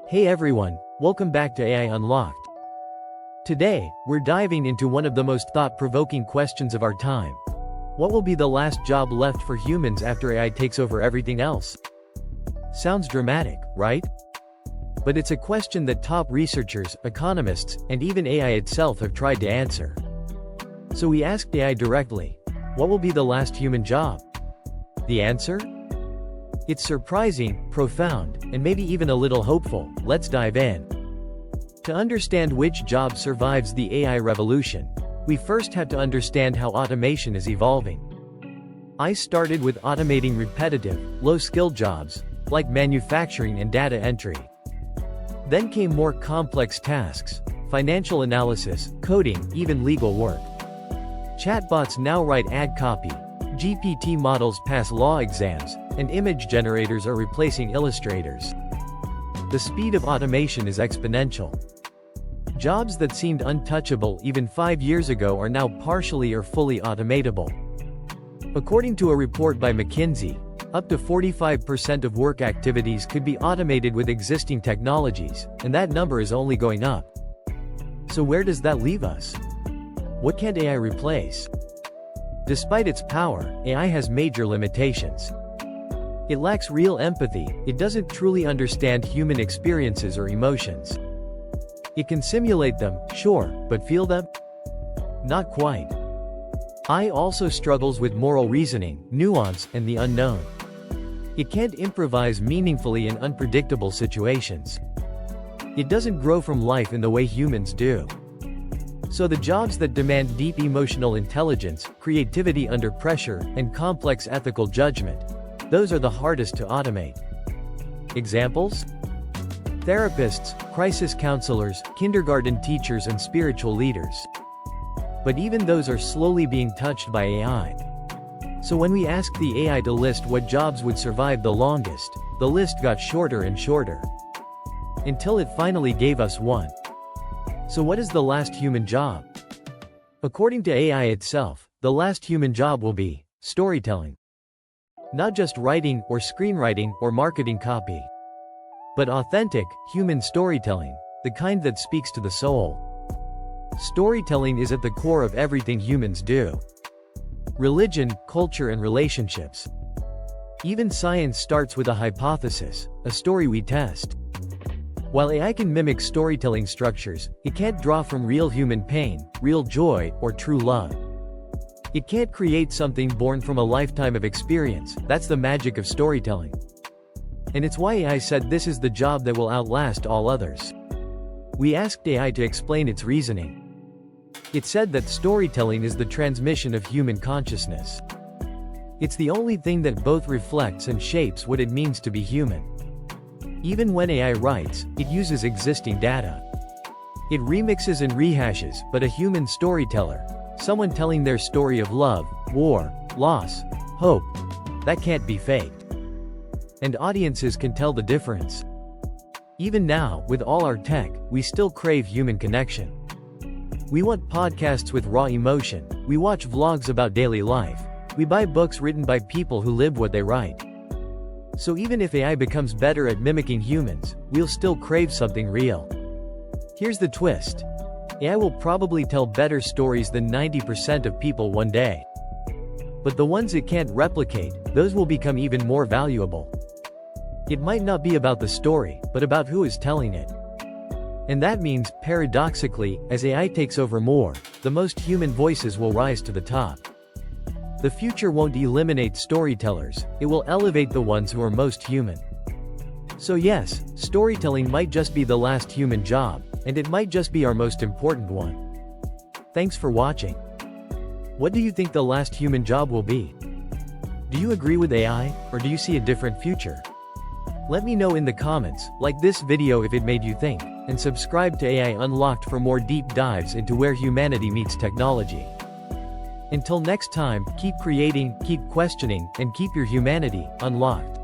Hey everyone, welcome back to AI Unlocked. Today, we're diving into one of the most thought-provoking questions of our time. What will be the last job left for humans after AI takes over everything else? Sounds dramatic, right? But it's a question that top researchers, economists, and even AI itself have tried to answer. So we asked AI directly, what will be the last human job? The answer? It's surprising, profound, and maybe even a little hopeful. Let's dive in. To understand which job survives the AI revolution, we first have to understand how automation is evolving. I started with automating repetitive, low-skill jobs, like manufacturing and data entry. Then came more complex tasks, financial analysis, coding, even legal work. Chatbots now write ad copy, GPT models pass law exams, and image generators are replacing illustrators. The speed of automation is exponential. Jobs that seemed untouchable even 5 years ago are now partially or fully automatable. According to a report by McKinsey, up to 45% of work activities could be automated with existing technologies, and that number is only going up. So where does that leave us? What can't AI replace? Despite its power, AI has major limitations. It lacks real empathy, it doesn't truly understand human experiences or emotions. It can simulate them, sure, but feel them? Not quite. AI also struggles with moral reasoning, nuance, and the unknown. It can't improvise meaningfully in unpredictable situations. It doesn't grow from life in the way humans do. So the jobs that demand deep emotional intelligence, creativity under pressure, and complex ethical judgment, those are the hardest to automate. Examples? Therapists, crisis counselors, kindergarten teachers, and spiritual leaders. But even those are slowly being touched by AI. So when we asked the AI to list what jobs would survive the longest, the list got shorter and shorter. Until it finally gave us one. So what is the last human job? According to AI itself, the last human job will be storytelling. Not just writing, or screenwriting, or marketing copy. But authentic, human storytelling, the kind that speaks to the soul. Storytelling is at the core of everything humans do. Religion, culture, and relationships. Even science starts with a hypothesis, a story we test. While AI can mimic storytelling structures, it can't draw from real human pain, real joy, or true love. It can't create something born from a lifetime of experience. That's the magic of storytelling. And it's why AI said this is the job that will outlast all others. We asked AI to explain its reasoning. It said that storytelling is the transmission of human consciousness. It's the only thing that both reflects and shapes what it means to be human. Even when AI writes, it uses existing data. It remixes and rehashes, but a human storyteller, someone telling their story of love, war, loss, hope, that can't be faked. And audiences can tell the difference. Even now, with all our tech, we still crave human connection. We want podcasts with raw emotion, we watch vlogs about daily life, we buy books written by people who live what they write. So even if AI becomes better at mimicking humans, we'll still crave something real. Here's the twist. AI will probably tell better stories than 90% of people one day. But the ones it can't replicate, those will become even more valuable. It might not be about the story, but about who is telling it. And that means, paradoxically, as AI takes over more, the most human voices will rise to the top. The future won't eliminate storytellers, it will elevate the ones who are most human. So yes, storytelling might just be the last human job, and it might just be our most important one. Thanks for watching. What do you think the last human job will be? Do you agree with AI, or do you see a different future? Let me know in the comments, like this video if it made you think, and subscribe to AI Unlocked for more deep dives into where humanity meets technology. Until next time, keep creating, keep questioning, and keep your humanity unlocked.